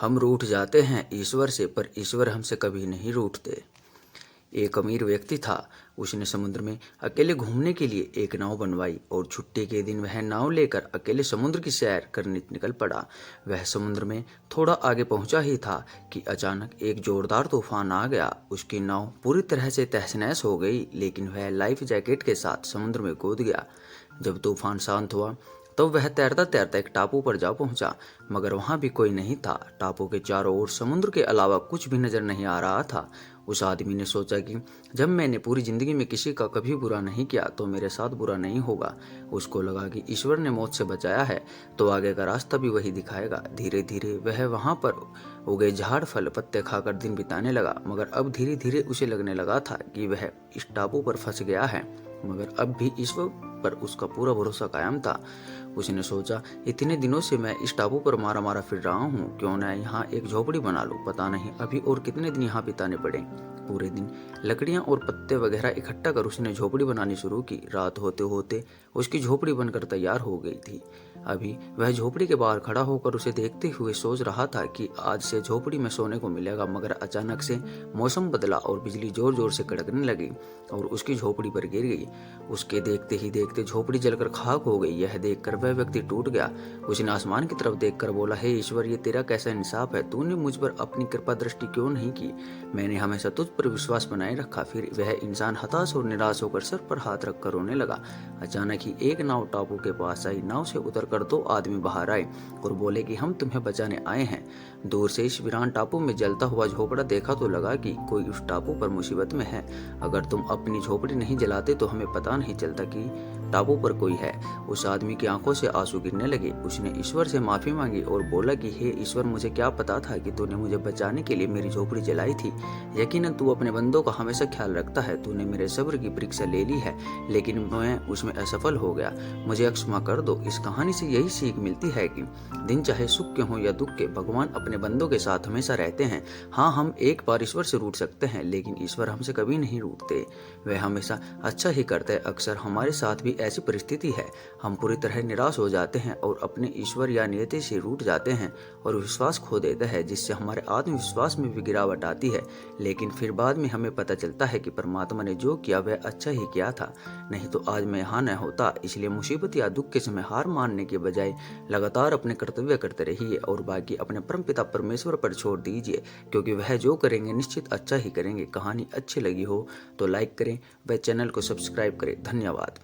हम रूठ जाते हैं ईश्वर से, पर ईश्वर हमसे कभी नहीं रूठते। एक अमीर व्यक्ति था। उसने समुद्र में अकेले घूमने के लिए एक नाव बनवाई और छुट्टी के दिन वह नाव लेकर अकेले समुद्र की सैर करने निकल पड़ा। वह समुद्र में थोड़ा आगे पहुंचा ही था कि अचानक एक जोरदार तूफान आ गया। उसकी नाव पूरी तरह से तहस-नहस हो गई, लेकिन वह लाइफ जैकेट के साथ समुद्र में कूद गया। जब तूफान शांत हुआ तब वह तैरता तैरता एक टापू पर जा पहुंचा, मगर वहां भी कोई नहीं था। टापू के चारों ओर समुद्र के अलावा कुछ भी नजर नहीं आ रहा था। उस आदमी ने सोचा कि जब मैंने पूरी जिंदगी में किसी का कभी बुरा नहीं किया तो मेरे साथ बुरा नहीं होगा। उसको लगा कि ईश्वर ने मौत से बचाया है तो आगे का रास्ता भी वही दिखाएगा। धीरे धीरे वह वहां पर उगे झाड़ फल पत्ते खाकर दिन बिताने लगा, मगर अब धीरे धीरे उसे लगने लगा था कि वह इस टापू पर फंस गया है, मगर अब भी ईश्वर पर उसका पूरा भरोसा कायम था। उसने सोचा, इतने दिनों से मैं इस टापू पर मारा मारा फिर रहा हूँ, क्यों ना यहाँ एक झोपड़ी बना लूँ। पता नहीं अभी और कितने दिन यहाँ बिताने पड़े। पूरे दिन लकड़ियाँ और पत्ते वगैरह इकट्ठा कर उसने झोपड़ी बनानी शुरू की। रात होते होते उसकी झोपड़ी बनकर तैयार हो गई थी। अभी वह झोपड़ी के बाहर खड़ा होकर उसे देखते हुए सोच रहा था कि आज से झोपड़ी में सोने को मिलेगा, मगर अचानक से मौसम बदला और बिजली जोर जोर से कड़कने लगी और उसकी झोपड़ी पर गिर गई। उसके देखते ही देखते झोपड़ी जलकर खाक हो गई। यह देखकर वह व्यक्ति टूट गया। उसने आसमान की तरफ देखकर बोला, हे ईश्वर, ये तेरा कैसा इंसाफ है। तूने मुझ पर अपनी कृपा दृष्टि क्यों नहीं की। मैंने हमेशा तुझ पर विश्वास बनाए रखा। फिर वह इंसान हताश और निराश होकर सर पर हाथ रखकर रोने लगा। अचानक ही एक नाव टापू के पास आई। नाव से उतरकर दो आदमी बाहर आए और बोले कि हम तुम्हें बचाने आए हैं। दूर से इस वीरान टापू में जलता हुआ झोपड़ा देखा तो लगा कि कोई उस टापू पर मुसीबत में है। अगर तुम अपनी झोपड़ी नहीं जलाते तो हमें पता नहीं चलता कि टापू पर कोई है। उस आदमी की आंखों से आंसू गिरने लगे। उसने ईश्वर से माफी मांगी और बोला कि हे ईश्वर, मुझे क्या पता था कि तूने मुझे बचाने के लिए मेरी झोपड़ी जलाई थी। यकीनन तू अपने बंदों का हमेशा ख्याल रखता है। तूने मेरे सब्र की परीक्षा ले ली है, लेकिन मैं उसमें असफल हो गया। मुझे क्षमा कर दो। इस कहानी से यही सीख मिलती है कि दिन चाहे सुख के हों या दुख के, भगवान अपने बंदों के साथ हमेशा रहते हैं। हाँ, हम एक बार ईश्वर से रूठ सकते हैं, लेकिन ईश्वर हमसे कभी नहीं रूठते। वह हमेशा अच्छा ही करते हैं। अक्सर हमारे साथ भी ऐसी परिस्थिति है, हम पूरी तरह निराश हो जाते हैं और अपने ईश्वर या नियति से रूठ जाते हैं और विश्वास खो देते हैं, जिससे हमारे आत्मविश्वास में भी गिरावट आती है। लेकिन फिर बाद में हमें पता चलता है कि परमात्मा ने जो किया वह अच्छा ही किया था, नहीं तो आज मैं यहाँ न होता। इसलिए मुसीबत या दुख के समय हार मानने के बजाय लगातार अपने कर्तव्य करते रहिए और बाकी अपने परमपिता परमेश्वर पर छोड़ दीजिए, क्योंकि वह जो करेंगे निश्चित अच्छा ही करेंगे। कहानी अच्छी लगी हो तो लाइक करें व चैनल को सब्सक्राइब करें। धन्यवाद।